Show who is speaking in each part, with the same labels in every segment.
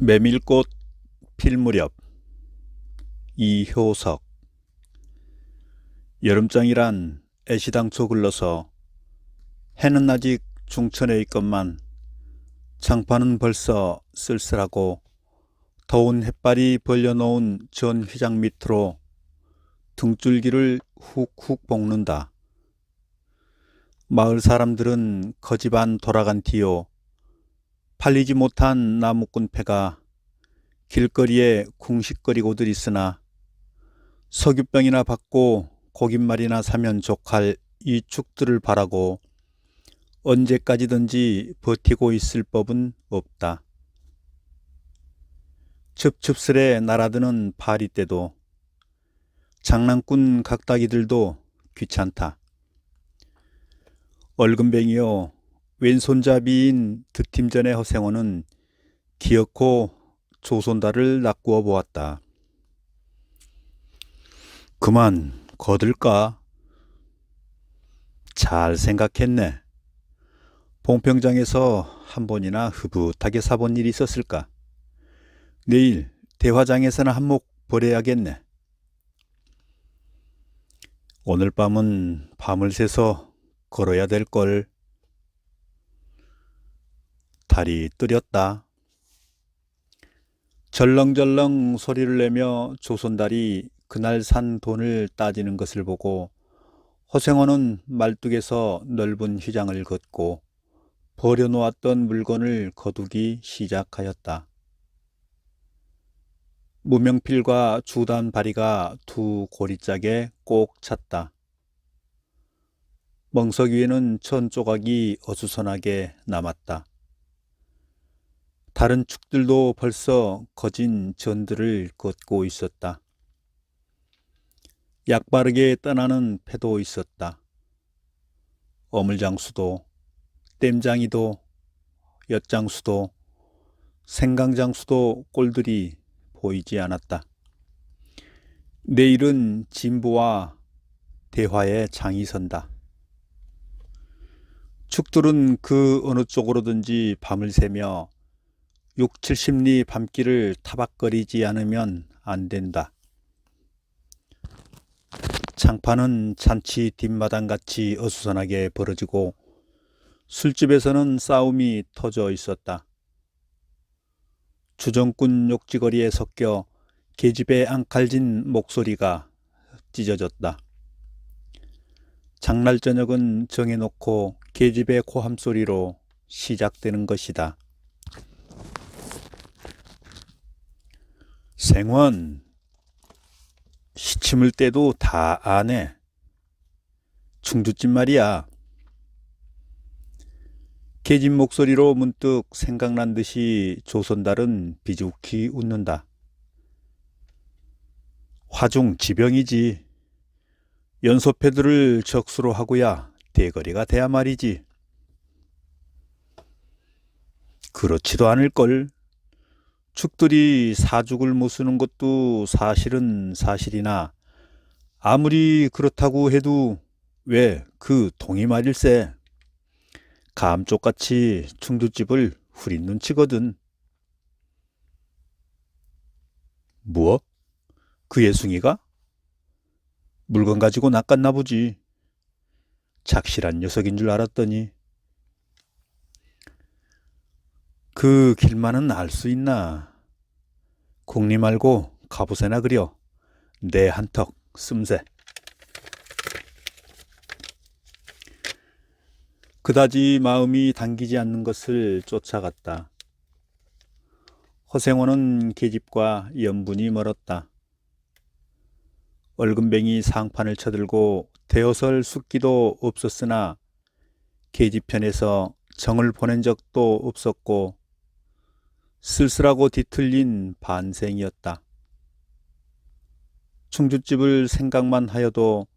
Speaker 1: 메밀꽃 필 무렵. 이효석. 여름장이란 애시당초 글러서 해는 아직 중천에 있건만 장판은 벌써 쓸쓸하고 더운 햇발이 벌려놓은 전 휘장 밑으로 등줄기를 훅훅 볶는다. 마을 사람들은 거지반 돌아간 뒤요 팔리지 못한 나무꾼패가 길거리에 쿵식거리고들 있으나 석유병이나 받고 고깃말이나 사면 족할 이 축들을 바라고 언제까지든지 버티고 있을 법은 없다. 첩첩스레 날아드는 파리떼도 장난꾼 각다기들도 귀찮다. 얼금뱅이요 왼손잡이인 득팀전의 허생원은 기어코 조손다를 낚구어 보았다. 그만 거들까? 잘 생각했네. 봉평장에서 한 번이나 흐붓하게 사본 일이 있었을까? 내일 대화장에서는 한몫 벌여야겠네. 오늘 밤은 밤을 새서 걸어야 될걸. 달이 뜨렸다. 절렁절렁 소리를 내며 조선달이 그날 산 돈을 따지는 것을 보고 허생원은 말뚝에서 넓은 휘장을 걷고 버려놓았던 물건을 거두기 시작하였다. 무명필과 주단 바리가 두 고리짝에 꼭 찼다. 멍석 위에는 천 조각이 어수선하게 남았다. 다른 축들도 벌써 거진 전들을 걷고 있었다. 약바르게 떠나는 패도 있었다. 어물장수도, 땜장이도, 엿장수도, 생강장수도 꼴들이 보이지 않았다. 내일은 진부와 대화의 장이 선다. 축들은 그 어느 쪽으로든지 밤을 새며 6, 70리 밤길을 타박거리지 않으면 안 된다. 장판은 잔치 뒷마당같이 어수선하게 벌어지고 술집에서는 싸움이 터져 있었다. 주정꾼 욕지거리에 섞여 계집의 앙칼진 목소리가 찢어졌다. 장날 저녁은 정해놓고 계집의 고함소리로 시작되는 것이다. 생원, 시침을 때도 다 아네. 충주집 말이야. 계집 목소리로 문득 생각난 듯이 조선달은 비죽히 웃는다. 화중 지병이지. 연소패들을 적수로 하고야 대거리가 돼야 말이지. 그렇지도 않을걸. 축들이 사죽을 못 쓰는 것도 사실은 사실이나 아무리 그렇다고 해도 왜 그 동이 말일세. 감쪽같이 충주집을 후린 눈치거든. 뭐? 그 예숭이가? 물건 가지고 낚았나 보지. 착실한 녀석인 줄 알았더니. 그 길만은 알 수 있나. 공리 말고 가보세나 그려. 내 한턱 씀새. 그다지 마음이 당기지 않는 것을 쫓아갔다. 허생원은 계집과 연분이 멀었다. 얼금뱅이 상판을 쳐들고 대어설 숙기도 없었으나 계집편에서 정을 보낸 적도 없었고 쓸쓸하고 뒤틀린 반생이었다. 충주집을 생각만 하여도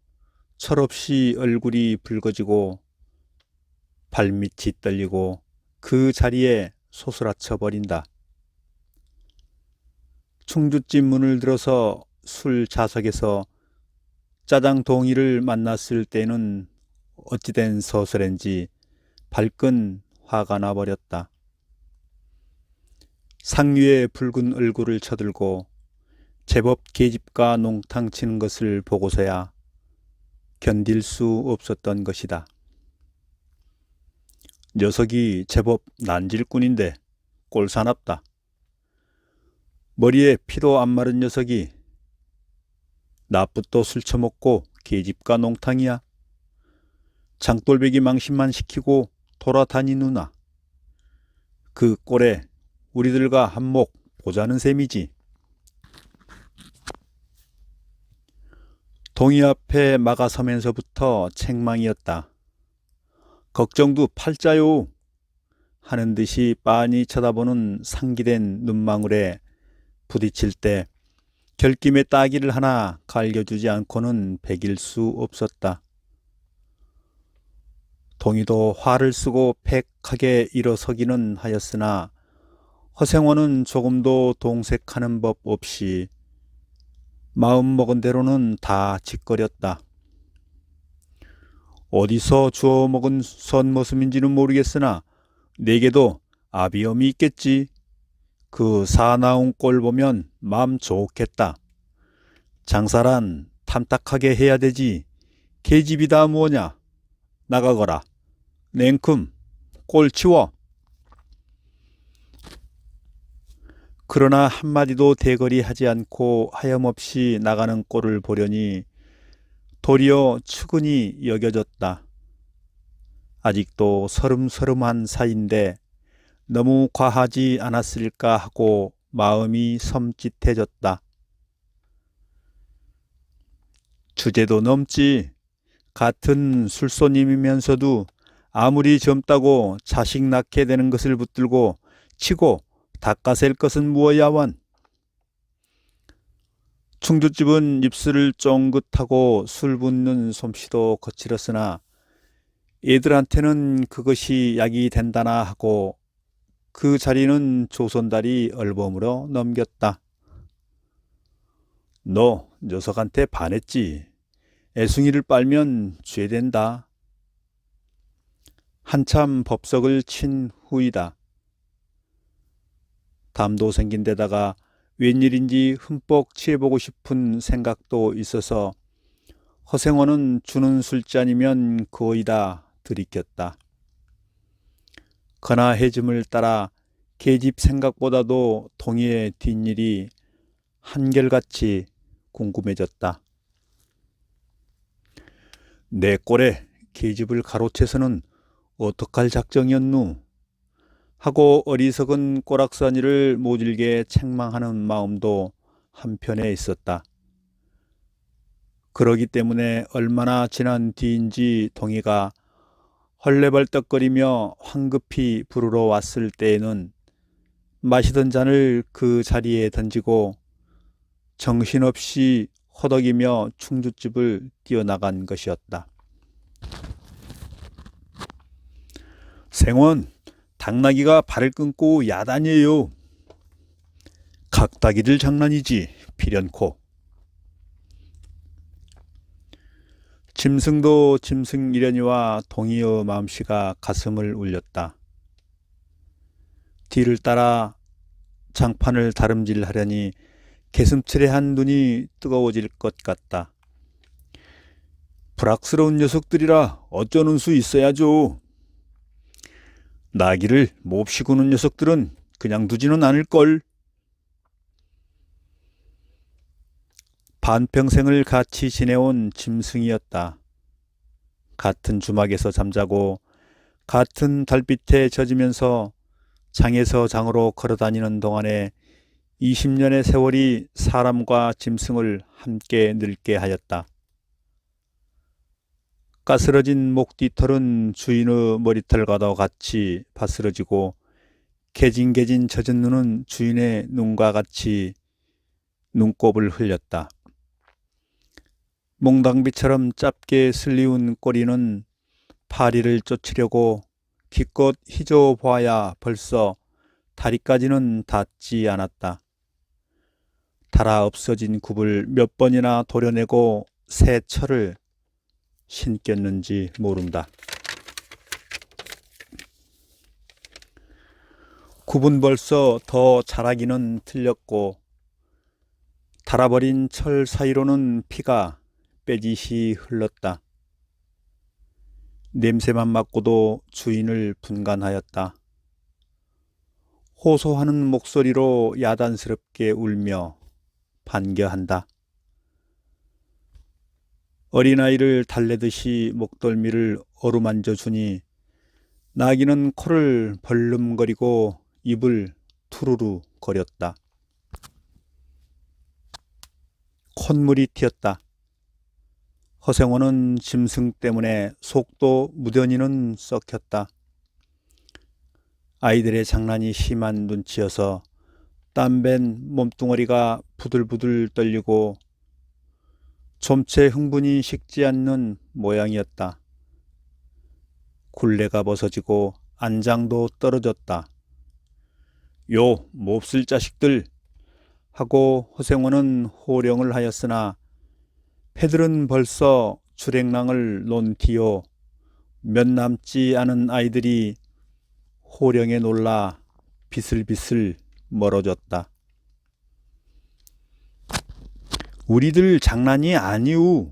Speaker 1: 철없이 얼굴이 붉어지고 발밑이 떨리고 그 자리에 소스라쳐 버린다. 충주집 문을 들어서 술 좌석에서 짜장 동이를 만났을 때는 어찌된 서설인지 발끈 화가 나버렸다. 상류의 붉은 얼굴을 쳐들고 제법 계집과 농탕 치는 것을 보고서야 견딜 수 없었던 것이다. 녀석이 제법 난질꾼인데 꼴사납다. 머리에 피도 안 마른 녀석이 낮부터 술 처먹고 계집과 농탕이야. 장돌배기 망신만 시키고 돌아다니누나. 그 꼴에 우리들과 한몫 보자는 셈이지. 동이 앞에 막아서면서부터 책망이었다. 걱정도 팔자요 하는 듯이 빤히 쳐다보는 상기된 눈망울에 부딪힐 때 결김에 따기를 하나 갈겨주지 않고는 배길 수 없었다. 동이도 화를 쓰고 팩하게 일어서기는 하였으나 허생원은 조금도 동색하는 법 없이 마음먹은 대로는 다 짓거렸다. 어디서 주워 먹은 선머슴인지는 모르겠으나 내게도 아비염이 있겠지. 그 사나운 꼴 보면 맘 좋겠다. 장사란 탐탁하게 해야 되지. 계집이다 무엇냐. 나가거라. 냉큼 꼴 치워. 그러나 한마디도 대거리 하지 않고 하염없이 나가는 꼴을 보려니 도리어 측은히 여겨졌다. 아직도 서름서름한 사이인데 너무 과하지 않았을까 하고 마음이 섬찟해졌다. 주제도 넘지. 같은 술손님이면서도 아무리 젊다고 자식 낳게 되는 것을 붙들고 치고 닦아셀 것은 무엇야원. 충주집은 입술을 쫑긋하고 술 붓는 솜씨도 거칠었으나 애들한테는 그것이 약이 된다나 하고 그 자리는 조선달이 얼버무려 넘겼다. 너 녀석한테 반했지. 애숭이를 빨면 죄된다. 한참 법석을 친 후이다. 담도 생긴 데다가 웬일인지 흠뻑 취해보고 싶은 생각도 있어서 허생원은 주는 술잔이면 거의 다 들이켰다. 거나해짐을 따라 계집 생각보다도 동희의 뒷일이 한결같이 궁금해졌다. 내 꼴에 계집을 가로채서는 어떡할 작정이었누? 하고 어리석은 꼬락서니를 모질게 책망하는 마음도 한편에 있었다. 그러기 때문에 얼마나 지난 뒤인지 동희가 헐레벌떡거리며 황급히 부르러 왔을 때에는 마시던 잔을 그 자리에 던지고 정신없이 허덕이며 충주집을 뛰어나간 것이었다. 생원, 당나귀가 발을 끊고 야단이에요. 각다기들 장난이지 필연코. 짐승도 짐승이려니와 동희의 마음씨가 가슴을 울렸다. 뒤를 따라 장판을 다름질하려니 개슴츠레한 눈이 뜨거워질 것 같다. 불악스러운 녀석들이라 어쩌는 수 있어야죠. 나귀를 몹시 구는 녀석들은 그냥 두지는 않을걸. 반평생을 같이 지내온 짐승이었다. 같은 주막에서 잠자고 같은 달빛에 젖으면서 장에서 장으로 걸어다니는 동안에 20년의 세월이 사람과 짐승을 함께 늙게 하였다. 까스러진 목뒤털은 주인의 머리털과도 같이 바스러지고 개진개진 젖은 눈은 주인의 눈과 같이 눈곱을 흘렸다. 몽당비처럼 짧게 슬리운 꼬리는 파리를 쫓으려고 기껏 휘저어 보아야 벌써 다리까지는 닿지 않았다. 달아 없어진 굽을 몇 번이나 도려내고 새 철을 신겼는지 모른다. 굽은 벌써 더 자라기는 틀렸고 닳아버린 철 사이로는 피가 빼짓이 흘렀다. 냄새만 맡고도 주인을 분간하였다. 호소하는 목소리로 야단스럽게 울며 반겨한다. 어린아이를 달래듯이 목덜미를 어루만져 주니 나귀는 코를 벌름거리고 입을 투루루 거렸다. 콧물이 튀었다. 허생원은 짐승 때문에 속도 무뎌니는 썩혔다. 아이들의 장난이 심한 눈치여서 땀밴 몸뚱어리가 부들부들 떨리고 좀채 흥분이 식지 않는 모양이었다. 굴레가 벗어지고 안장도 떨어졌다. 요 몹쓸 자식들 하고 허생원은 호령을 하였으나 패들은 벌써 주랭랑을 놓은 뒤요 몇 남지 않은 아이들이 호령에 놀라 비슬비슬 멀어졌다. 우리들 장난이 아니우.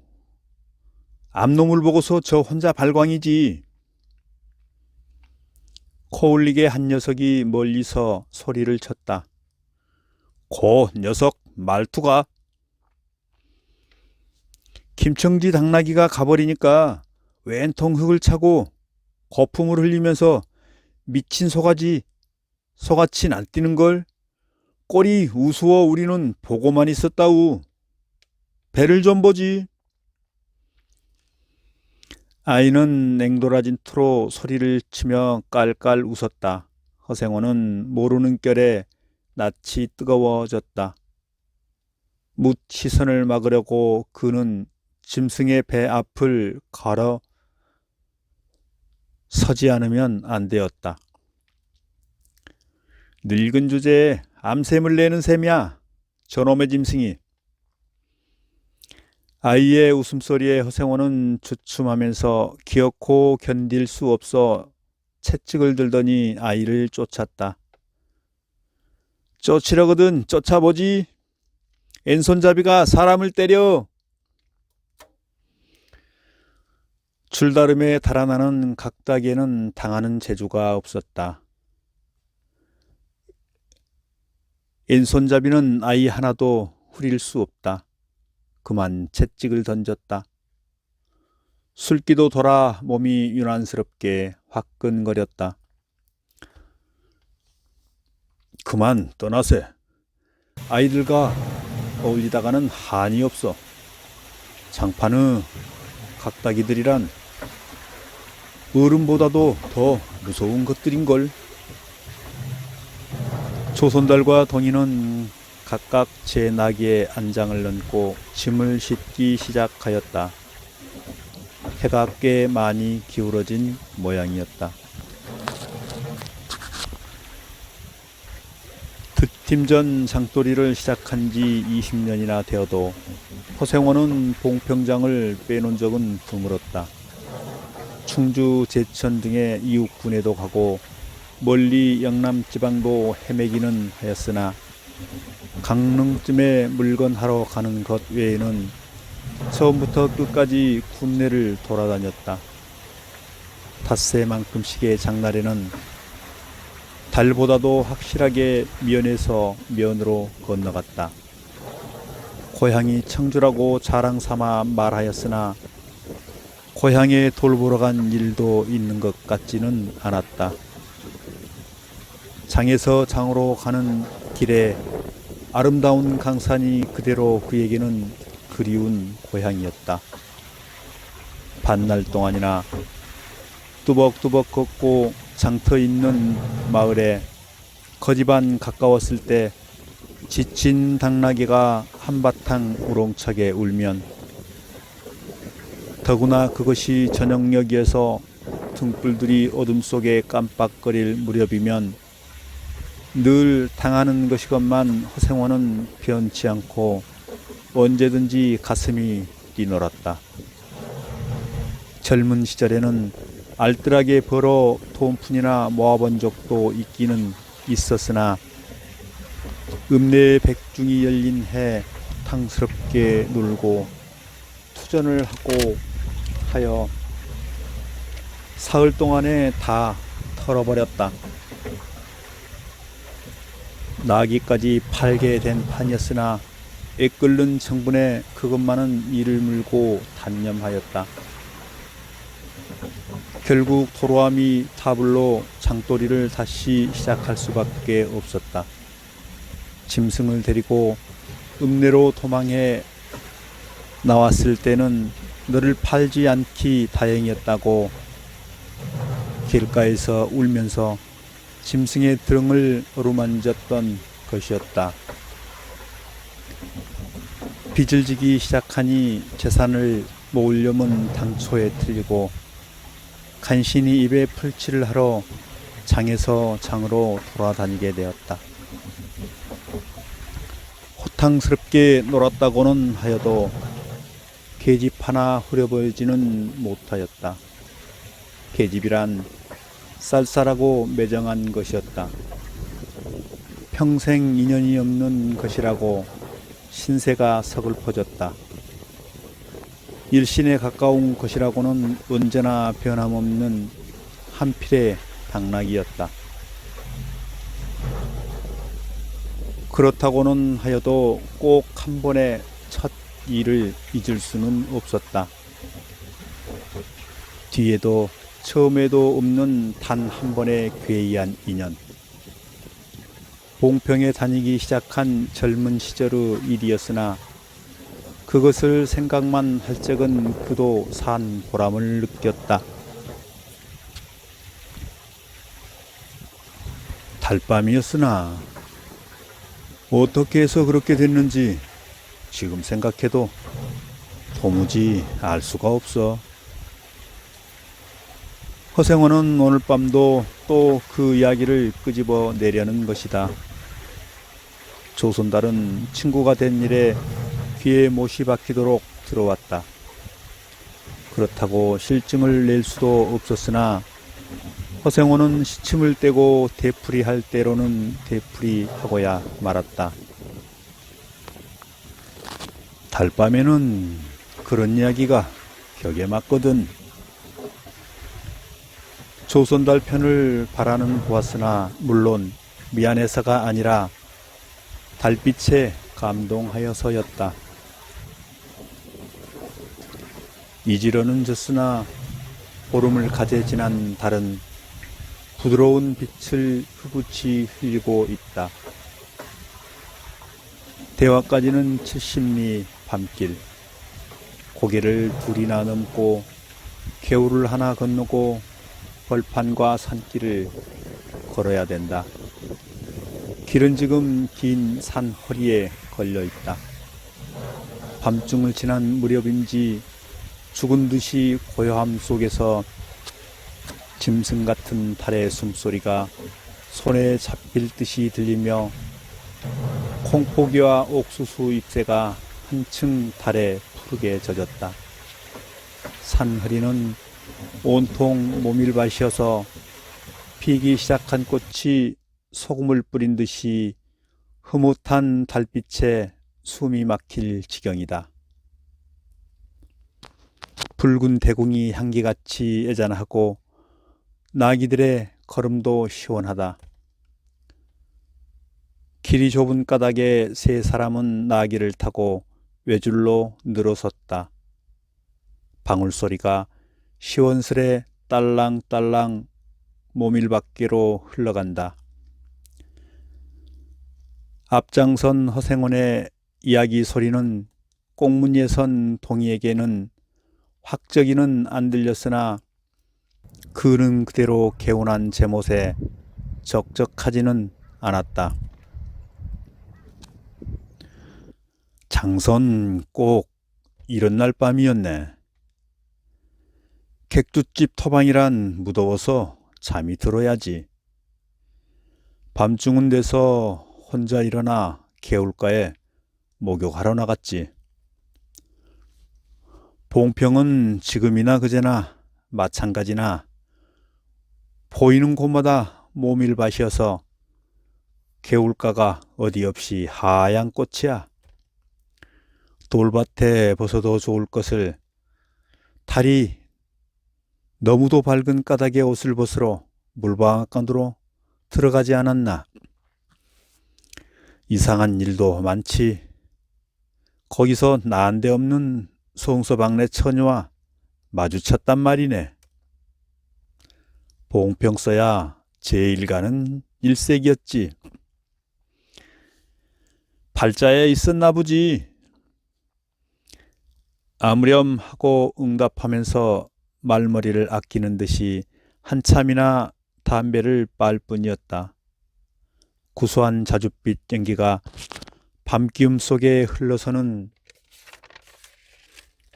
Speaker 1: 암놈을 보고서 저 혼자 발광이지. 코울리게 한 녀석이 멀리서 소리를 쳤다. 고 녀석 말투가. 김청지 당나귀가 가버리니까 웬통 흙을 차고 거품을 흘리면서 미친 소같이 날뛰는걸. 꼴이 우스워 우리는 보고만 있었다우. 배를 좀 보지. 아이는 냉돌아진 투로 소리를 치며 깔깔 웃었다. 허생원은 모르는 결에 낯이 뜨거워졌다. 묻 시선을 막으려고 그는 짐승의 배 앞을 걸어 서지 않으면 안 되었다. 늙은 주제에 암샘을 내는 셈이야. 저놈의 짐승이. 아이의 웃음소리에 허생원은 주춤하면서 기어코 견딜 수 없어 채찍을 들더니 아이를 쫓았다. 쫓으려거든 쫓아보지. 왼손잡이가 사람을 때려. 줄다름에 달아나는 각다기에는 당하는 재주가 없었다. 왼손잡이는 아이 하나도 후릴 수 없다. 그만 채찍을 던졌다. 술기도 돌아 몸이 유난스럽게 화끈거렸다. 그만 떠나세. 아이들과 어울리다가는 한이 없어. 장판의 각다기들이란 어른보다도 더 무서운 것들인걸. 조선달과 동이는 각각 제 나귀에 안장을 얹고 짐을 싣기 시작하였다. 해가 꽤 많이 기울어진 모양이었다. 득팀전 장돌이를 시작한 지 20년이나 되어도 허생원은 봉평장을 빼놓은 적은 드물었다. 충주, 제천 등의 이웃군에도 가고 멀리 영남 지방도 헤매기는 하였으나 강릉쯤에 물건하러 가는 것 외에는 처음부터 끝까지 군내를 돌아다녔다. 닷새만큼씩의 장날에는 달보다도 확실하게 면에서 면으로 건너갔다. 고향이 청주라고 자랑삼아 말하였으나 고향에 돌보러 간 일도 있는 것 같지는 않았다. 장에서 장으로 가는 길에 아름다운 강산이 그대로 그에게는 그리운 고향이었다. 반날 동안이나 뚜벅뚜벅 걷고 장터 있는 마을에 거지반 가까웠을 때 지친 당나귀가 한바탕 우렁차게 울면 더구나 그것이 저녁녘이어서 등불들이 어둠 속에 깜빡거릴 무렵이면 늘 당하는 것이건만 허생원은 변치 않고 언제든지 가슴이 뛰놀았다. 젊은 시절에는 알뜰하게 벌어 돈푼이나 모아본 적도 있기는 있었으나 읍내의 백중이 열린 해 탕스럽게 놀고 투전을 하고 하여 사흘 동안에 다 털어버렸다. 나기까지 팔게 된 판이었으나 애끓는 정분에 그것만은 이를 물고 단념하였다. 결국 도로함이 타불로 장도리를 다시 시작할 수밖에 없었다. 짐승을 데리고 읍내로 도망해 나왔을 때는 너를 팔지 않기 다행이었다고 길가에서 울면서 짐승의 등을 어루만졌던 것이었다. 빚을 지기 시작하니 재산을 모으려면 당초에 틀리고 간신히 입에 풀칠을 하러 장에서 장으로 돌아다니게 되었다. 호탕스럽게 놀았다고는 하여도 계집 하나 흐려보이지는 못하였다. 계집이란 쌀쌀하고 매정한 것이었다. 평생 인연이 없는 것이라고 신세가 서글퍼졌다. 일신에 가까운 것이라고는 언제나 변함없는 한필의 당락이었다. 그렇다고는 하여도 꼭 한 번에 첫 일을 잊을 수는 없었다. 뒤에도 처음에도 없는 단 한 번의 괴이한 인연. 봉평에 다니기 시작한 젊은 시절의 일이었으나 그것을 생각만 할 적은 그도 산 보람을 느꼈다. 달밤이었으나 어떻게 해서 그렇게 됐는지 지금 생각해도 도무지 알 수가 없어. 허생원은 오늘 밤도 또 그 이야기를 끄집어 내려는 것이다. 조선달은 친구가 된 일에 귀에 못이 박히도록 들어왔다. 그렇다고 실증을 낼 수도 없었으나 허생원은 시침을 떼고 되풀이할 때로는 되풀이하고야 말았다. 달밤에는 그런 이야기가 격에 맞거든. 조선달 편을 바라는 보았으나 물론 미안해서가 아니라 달빛에 감동하여서였다. 이지러는 졌으나 보름을 가제 지난 달은 부드러운 빛을 흐부치 흘리고 있다. 대화까지는 70리 밤길. 고개를 둘이나 넘고 개울을 하나 건너고 벌판과 산길을 걸어야 된다. 길은 지금 긴 산 허리에 걸려 있다. 밤중을 지난 무렵인지 죽은 듯이 고요함 속에서 짐승 같은 달의 숨소리가 손에 잡힐 듯이 들리며 콩포기와 옥수수 잎새가 한층 달에 푸르게 젖었다. 산허리는 온통 모밀밭이어서 피기 시작한 꽃이 소금을 뿌린 듯이 흐뭇한 달빛에 숨이 막힐 지경이다. 붉은 대궁이 향기같이 애잔하고 나귀들의 걸음도 시원하다. 길이 좁은 까닭에 세 사람은 나귀를 타고 외줄로 늘어섰다. 방울소리가 시원스레 딸랑딸랑 모밀밖으로 흘러간다. 앞장선 허생원의 이야기 소리는 꽁무니에 선 동이에게는 확적이는 안 들렸으나 그는 그대로 개운한 제못에 적적하지는 않았다. 장선 꼭 이런 날 밤이었네. 객두집 토방이란 무더워서 잠이 들어야지. 밤중은 돼서 혼자 일어나 개울가에 목욕하러 나갔지. 봉평은 지금이나 그제나 마찬가지나 보이는 곳마다 모밀밭이어서 개울가가 어디 없이 하얀 꽃이야. 돌밭에 벗어도 좋을 것을 달이 너무도 밝은 까닭에 옷을 벗으러 물방앗간으로 들어가지 않았나. 이상한 일도 많지. 거기서 난데없는 송서방네 처녀와 마주쳤단 말이네. 봉평서야 제1가는 일색이었지. 팔자에 있었나 보지. 아무렴 하고 응답하면서 말머리를 아끼는 듯이 한참이나 담배를 빨 뿐이었다. 구수한 자줏빛 연기가 밤기움 속에 흘러서는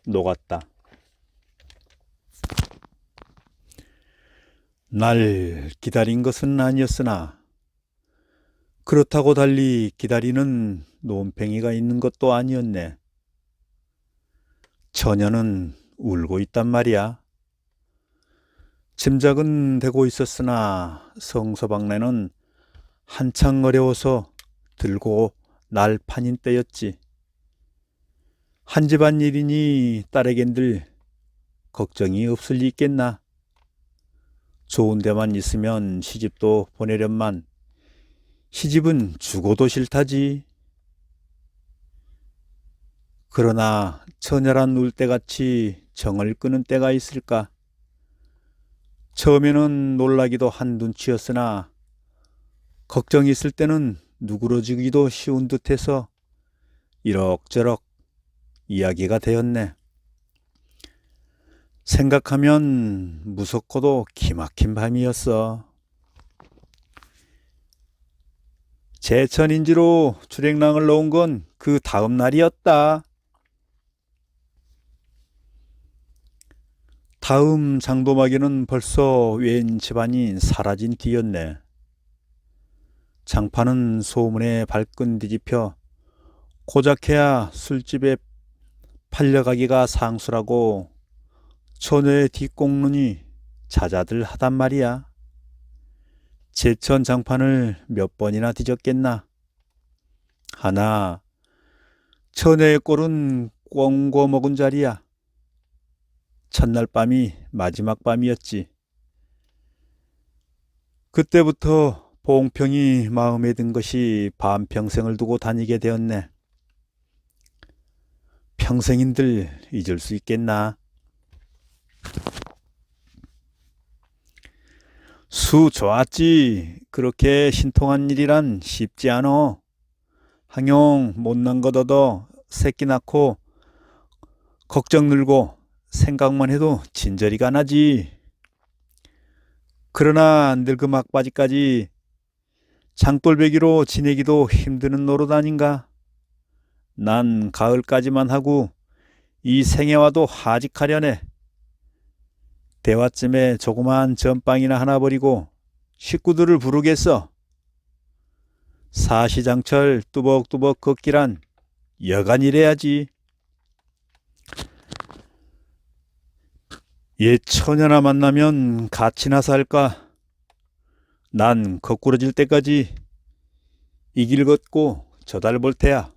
Speaker 1: 녹았다. 날 기다린 것은 아니었으나 그렇다고 달리 기다리는 논팽이가 있는 것도 아니었네. 처녀는 울고 있단 말이야. 짐작은 되고 있었으나 성서방네는 한창 어려워서 들고 날 판인 때였지. 한 집안 일이니 딸에겐들 걱정이 없을 리 있겠나. 좋은 데만 있으면 시집도 보내련만 시집은 죽어도 싫다지. 그러나 처녀란 울 때같이 정을 끄는 때가 있을까. 처음에는 놀라기도 한 눈치였으나 걱정이 있을 때는 누그러지기도 쉬운 듯해서 이럭저럭 이야기가 되었네. 생각하면 무섭고도 기막힌 밤이었어. 제천인지로 주랭랑을 놓은 건 그 다음 날이었다. 다음 장도막에는 벌써 웬 집안이 사라진 뒤였네. 장판은 소문에 발끈 뒤집혀 고작해야 술집에 팔려가기가 상수라고 처녀의 뒷공론이 자자들 하단 말이야. 제천 장판을 몇 번이나 뒤졌겠나. 하나 처녀의 꼴은 꽁고 먹은 자리야. 첫날 밤이 마지막 밤이었지. 그때부터 봉평이 마음에 든 것이 반평생을 두고 다니게 되었네. 평생인들 잊을 수 있겠나. 수 좋았지. 그렇게 신통한 일이란 쉽지 않어. 항용 못난 것 얻어 새끼 낳고 걱정 늘고 생각만 해도 진저리가 나지. 그러나 늙음 막바지까지 장돌배기로 지내기도 힘드는 노릇 아닌가. 난 가을까지만 하고 이 생애와도 하직하려네. 대화쯤에 조그만 전빵이나 하나 버리고 식구들을 부르겠어. 사시장철 뚜벅뚜벅 걷기란 여간 이래야지. 옛 처녀나 만나면 같이나 살까. 난 거꾸러질 때까지 이 길 걷고 저 달 볼 테야.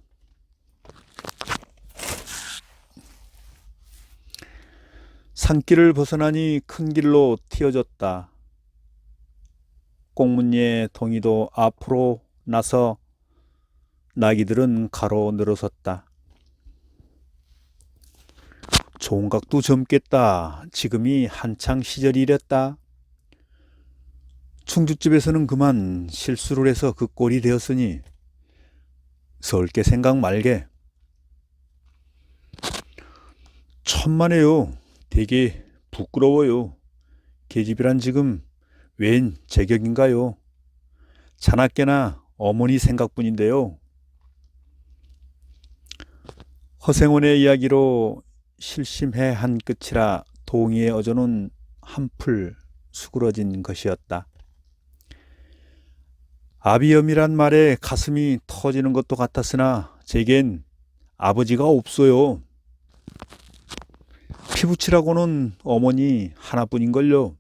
Speaker 1: 산길을 벗어나니 큰 길로 튀어졌다. 꽁문예 동이도 앞으로 나서 나귀들은 가로 늘어섰다. 종각도 젊겠다. 지금이 한창 시절이 이랬다. 충주집에서는 그만 실수를 해서 그 꼴이 되었으니 설게 생각 말게. 천만에요. 되게 부끄러워요. 계집이란 지금 웬 제격인가요? 자나깨나 어머니 생각뿐인데요. 허생원의 이야기로 실심해 한 끝이라 동의에 어조는 한풀 수그러진 것이었다. 아비염이란 말에 가슴이 터지는 것도 같았으나 제겐 아버지가 없어요. 피부치라고는 어머니 하나뿐인걸요.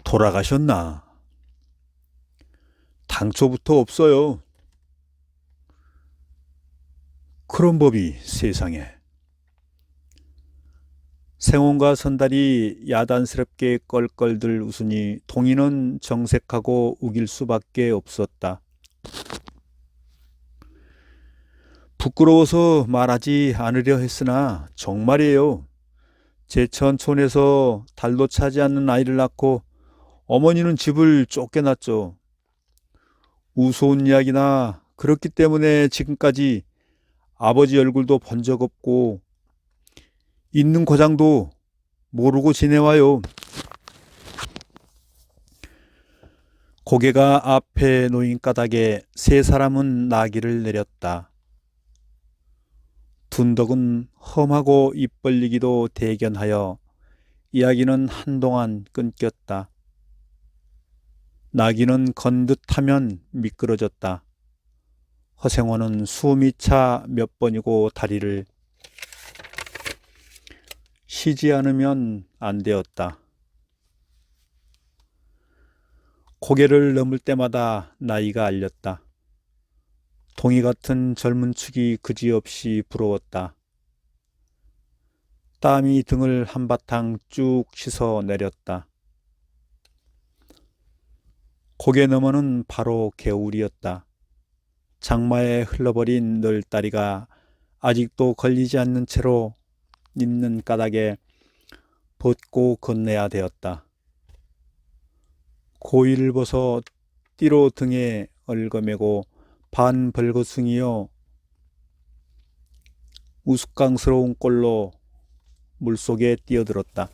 Speaker 1: 돌아가셨나? 당초부터 없어요. 그런 법이 세상에. 생온과 선달이 야단스럽게 껄껄들 웃으니 동희는 정색하고 우길 수밖에 없었다. 부끄러워서 말하지 않으려 했으나 정말이에요. 제천촌에서 달도 차지 않는 아이를 낳고 어머니는 집을 쫓겨났죠. 우스운 이야기나 그렇기 때문에 지금까지 아버지 얼굴도 본 적 없고 있는 고장도 모르고 지내와요. 고개가 앞에 놓인 까닭에 세 사람은 나귀를 내렸다. 둔덕은 험하고 입 벌리기도 대견하여 이야기는 한동안 끊겼다. 나귀는 건듯하면 미끄러졌다. 허생원은 숨이 차 몇 번이고 다리를 쉬지 않으면 안 되었다. 고개를 넘을 때마다 나이가 알렸다. 동이 같은 젊은 축이 그지없이 부러웠다. 땀이 등을 한바탕 쭉 씻어 내렸다. 고개 너머는 바로 개울이었다. 장마에 흘러버린 널다리가 아직도 걸리지 않는 채로 있는 까닭에 벗고 건네야 되었다. 고이를 벗어 띠로 등에 얽어매고 반벌거숭이여 우스꽝스러운 꼴로 물속에 뛰어들었다.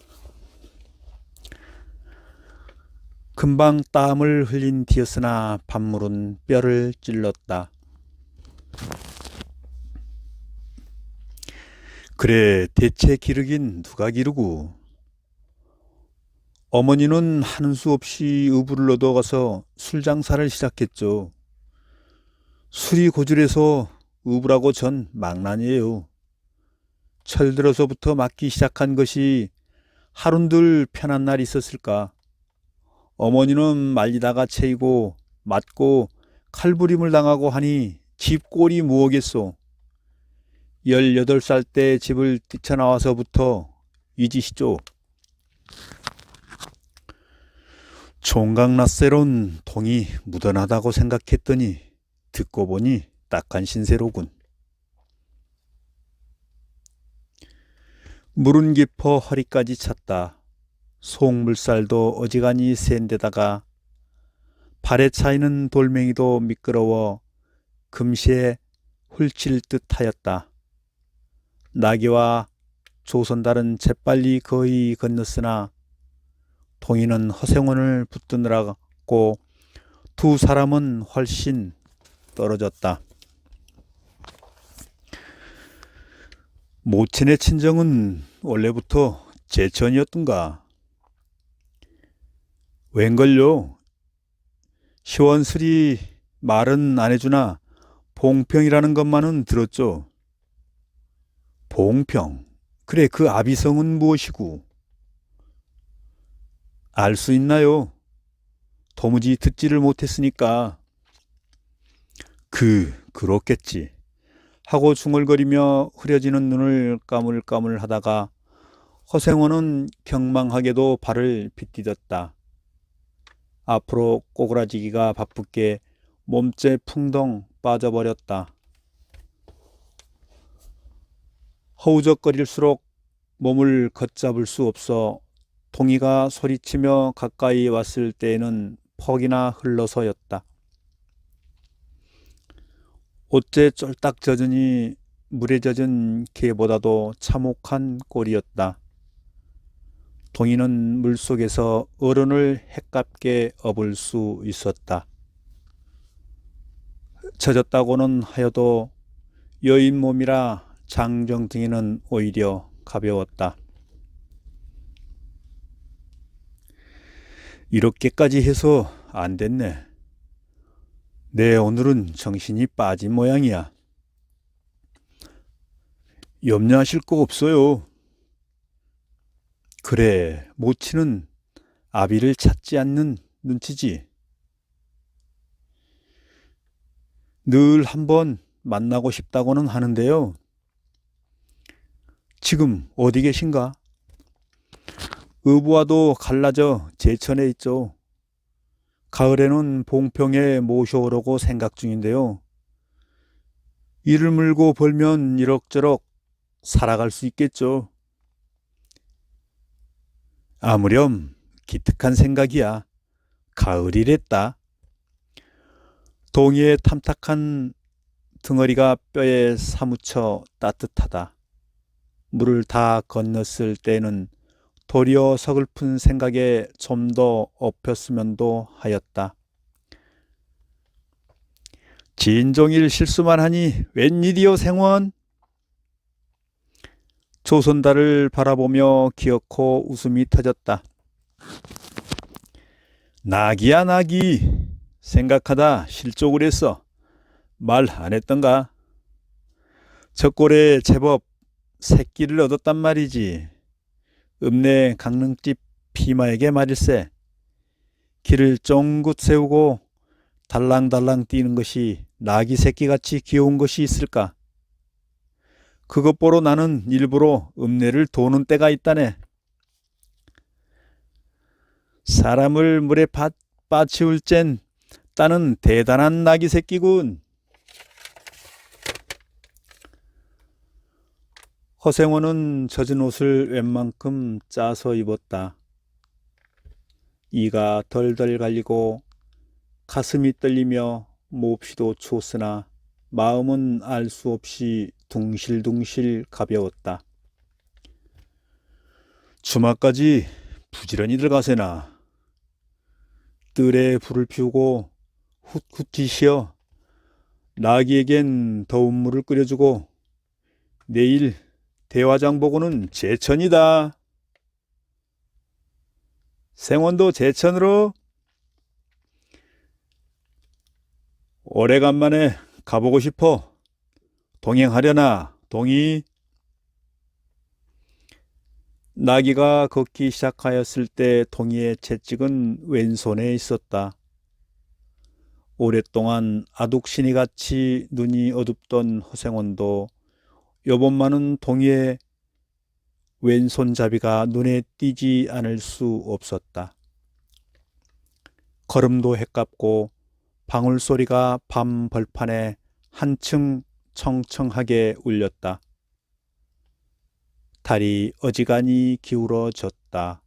Speaker 1: 금방 땀을 흘린 뒤였으나 밤물은 뼈를 찔렀다. 그래, 대체 기르긴 누가 기르고. 어머니는 하는 수 없이 의부를 얻어가서 술 장사를 시작했죠. 술이 고질해서 의부라고 전 망난이에요. 철들어서부터 맞기 시작한 것이 하룬들 편한 날이 있었을까. 어머니는 말리다가 채이고 맞고 칼부림을 당하고 하니 집 꼴이 무엇겠소. 18살 때 집을 뛰쳐나와서부터 이 짓이죠. 총각낯새로운 동이 묻어나다고 생각했더니 듣고 보니 딱한 신세로군. 물은 깊어 허리까지 찼다. 속물살도 어지간히 센 데다가 발에 차이는 돌멩이도 미끄러워 금시에 훌칠 듯 하였다. 나귀와 조선달은 재빨리 거의 건넜으나 동이는 허생원을 붙드느라고 두 사람은 훨씬 떨어졌다. 모친의 친정은 원래부터 제천이었던가. 웬걸요? 시원스리 말은 안 해주나 봉평이라는 것만은 들었죠. 봉평. 그래, 그 아비성은 무엇이고? 알 수 있나요? 도무지 듣지를 못했으니까. 그렇겠지. 하고 중얼거리며 흐려지는 눈을 까물까물 하다가 허생원은 경망하게도 발을 빗디뎠다. 앞으로 꼬그라지기가 바쁘게 몸째 풍덩 빠져버렸다. 허우적거릴수록 몸을 걷잡을 수 없어 동이가 소리치며 가까이 왔을 때에는 퍽이나 흘러서였다. 옷째 쫄딱 젖으니 물에 젖은 개보다도 참혹한 꼴이었다. 동이는 물속에서 어른을 헷깝게 업을 수 있었다. 젖었다고는 하여도 여인 몸이라 장정등이는 오히려 가벼웠다. 이렇게까지 해서 안 됐네. 내 오늘은 정신이 빠진 모양이야. 염려하실 거 없어요. 그래, 모치는 아비를 찾지 않는 눈치지. 늘 한번 만나고 싶다고는 하는데요. 지금 어디 계신가? 의부와도 갈라져 제천에 있죠. 가을에는 봉평에 모셔오려고 생각 중인데요. 이를 물고 벌면 이럭저럭 살아갈 수 있겠죠. 아무렴 기특한 생각이야. 가을이랬다. 동이의 탐탁한 등어리가 뼈에 사무쳐 따뜻하다. 물을 다 건넜을 때는 도리어 서글픈 생각에 좀 더 엎였으면도 하였다. 진종일 실수만 하니 웬일이요 생원? 조선달을 바라보며 기어코 웃음이 터졌다. 낙이야 낙이. 생각하다 실족을 했어. 말 안 했던가? 저 꼴에 제법 새끼를 얻었단 말이지. 읍내 강릉집 피마에게 말일세. 길을 쫑긋 세우고 달랑달랑 뛰는 것이 낙이 새끼같이 귀여운 것이 있을까? 그것 보러 나는 일부러 읍내를 도는 때가 있다네. 사람을 물에 빠치울 젠 따는 대단한 낙이 새끼군. 허생원은 젖은 옷을 웬만큼 짜서 입었다. 이가 덜덜 갈리고 가슴이 떨리며 몹시도 추웠으나 마음은 알 수 없이 둥실둥실 가벼웠다. 주막까지 부지런히 들어가세나. 뜰에 불을 피우고 훗훗 뒤시어 나귀에겐 더운 물을 끓여주고 내일 대화장 보고는 제천이다. 생원도 제천으로? 오래간만에 가보고 싶어. 동행하려나, 동이? 나귀가 걷기 시작하였을 때 동이의 채찍은 왼손에 있었다. 오랫동안 아둑시니같이 눈이 어둡던 허생원도 요번만은 동이의 왼손잡이가 눈에 띄지 않을 수 없었다. 걸음도 해깝고 방울소리가 밤 벌판에 한층 청청하게 울렸다. 달이 어지간히 기울어졌다.